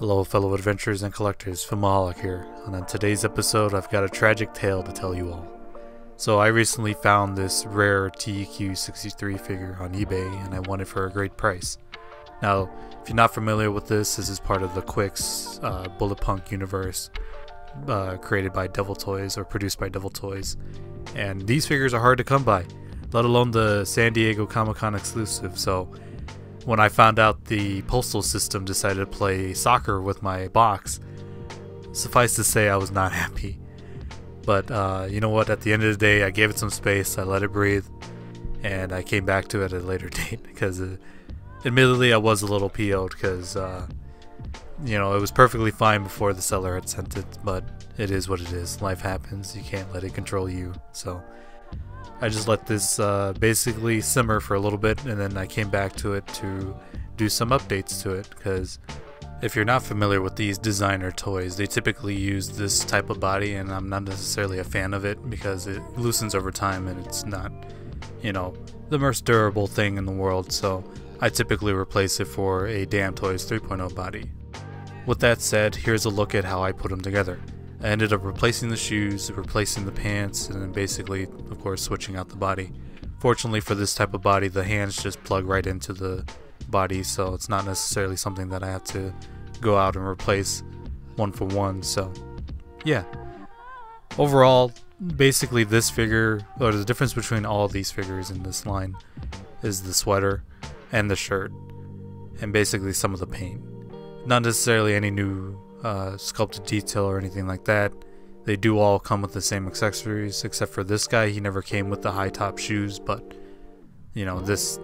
Hello fellow adventurers and collectors, Filmaholic here, and on today's episode I've got a tragic tale to tell you all. So I recently found this rare Teq63 figure on eBay and I won it for a great price. Now, if you're not familiar with this is part of the Quicks Bullet Punk universe created by Devil Toys or produced by Devil Toys. And these figures are hard to come by, let alone the San Diego Comic-Con exclusive, so when I found out the postal system decided to play soccer with my box, suffice to say I was not happy. But you know what, at the end of the day I gave it some space, I let it breathe, and I came back to it at a later date because admittedly I was a little PO'd because you know, it was perfectly fine before the seller had sent it, but it is what it is. Life happens, you can't let it control you. So I just let this basically simmer for a little bit, and then I came back to it to do some updates to it, because if you're not familiar with these designer toys, they typically use this type of body, and I'm not necessarily a fan of it because it loosens over time and it's not, you know, the most durable thing in the world, so I typically replace it for a Damn Toys 3.0 body. With that said, here's a look at how I put them together. I ended up replacing the shoes, replacing the pants, and then basically, of course, switching out the body. Fortunately for this type of body, the hands just plug right into the body, so it's not necessarily something that I have to go out and replace one for one, so yeah. Overall, basically this figure, or the difference between all these figures in this line, is the sweater and the shirt, and basically some of the paint. Not necessarily any new sculpted detail or anything like that. They do all come with the same accessories, except for this guy. He never came with the high top shoes, but you know, this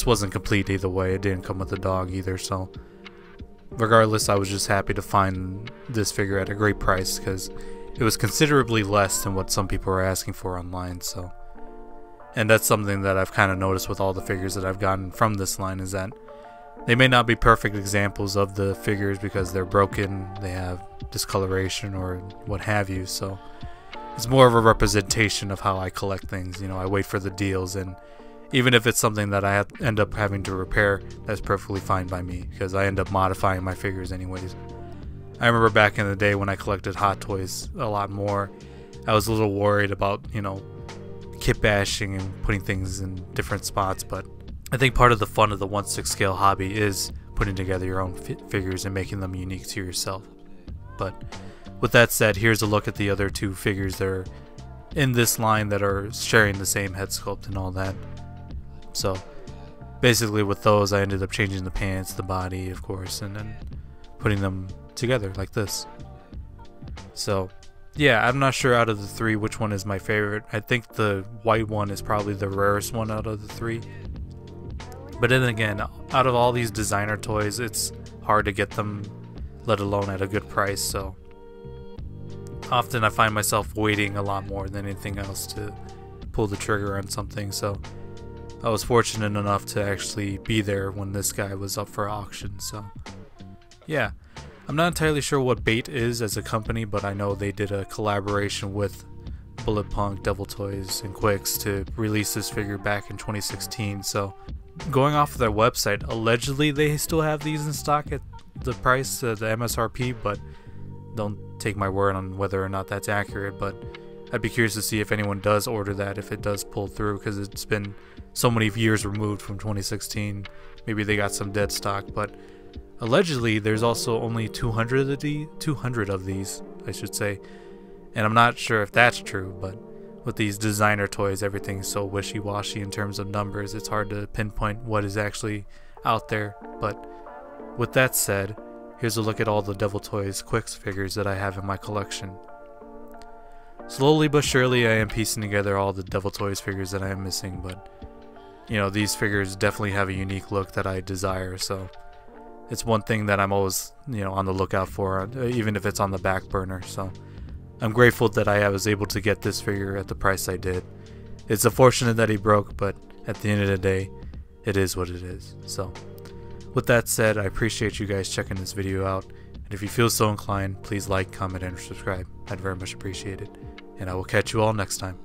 wasn't complete either way. It didn't come with the dog either, so regardless, I was just happy to find this figure at a great price because it was considerably less than what some people are asking for online. So, and that's something that I've kind of noticed with all the figures that I've gotten from this line, is that they may not be perfect examples of the figures because they're broken, they have discoloration or what have you, so it's more of a representation of how I collect things. You know, I wait for the deals, and even if it's something that I end up having to repair, that's perfectly fine by me because I end up modifying my figures anyways. I remember back in the day when I collected Hot Toys a lot more, I was a little worried about, you know, kit bashing and putting things in different spots, but I think part of the fun of the 1/6 scale hobby is putting together your own figures and making them unique to yourself. But with that said, here's a look at the other two figures that are in this line that are sharing the same head sculpt and all that. So basically with those I ended up changing the pants, the body of course, and then putting them together like this. So yeah, I'm not sure out of the three which one is my favorite. I think the white one is probably the rarest one out of the three. But then again, out of all these designer toys, it's hard to get them, let alone at a good price, so often I find myself waiting a lot more than anything else to pull the trigger on something, so I was fortunate enough to actually be there when this guy was up for auction, so yeah. I'm not entirely sure what Bait is as a company, but I know they did a collaboration with Bullet Punk, Devil Toys, and Quicks to release this figure back in 2016, so going off of their website, allegedly they still have these in stock at the price, the MSRP, but don't take my word on whether or not that's accurate. But I'd be curious to see if anyone does order that, if it does pull through, because it's been so many years removed from 2016. Maybe they got some dead stock, but allegedly there's also only 200 of these, I should say, and I'm not sure if that's true, but with these designer toys, everything's so wishy-washy in terms of numbers, it's hard to pinpoint what is actually out there. But with that said, here's a look at all the Devil Toys Quicks figures that I have in my collection. Slowly but surely I am piecing together all the Devil Toys figures that I am missing, but you know, these figures definitely have a unique look that I desire, so it's one thing that I'm always, you know, on the lookout for, even if it's on the back burner. So I'm grateful that I was able to get this figure at the price I did. It's unfortunate that he broke, but at the end of the day, it is what it is. So with that said, I appreciate you guys checking this video out, and if you feel so inclined, please like, comment, and subscribe. I'd very much appreciate it, and I will catch you all next time.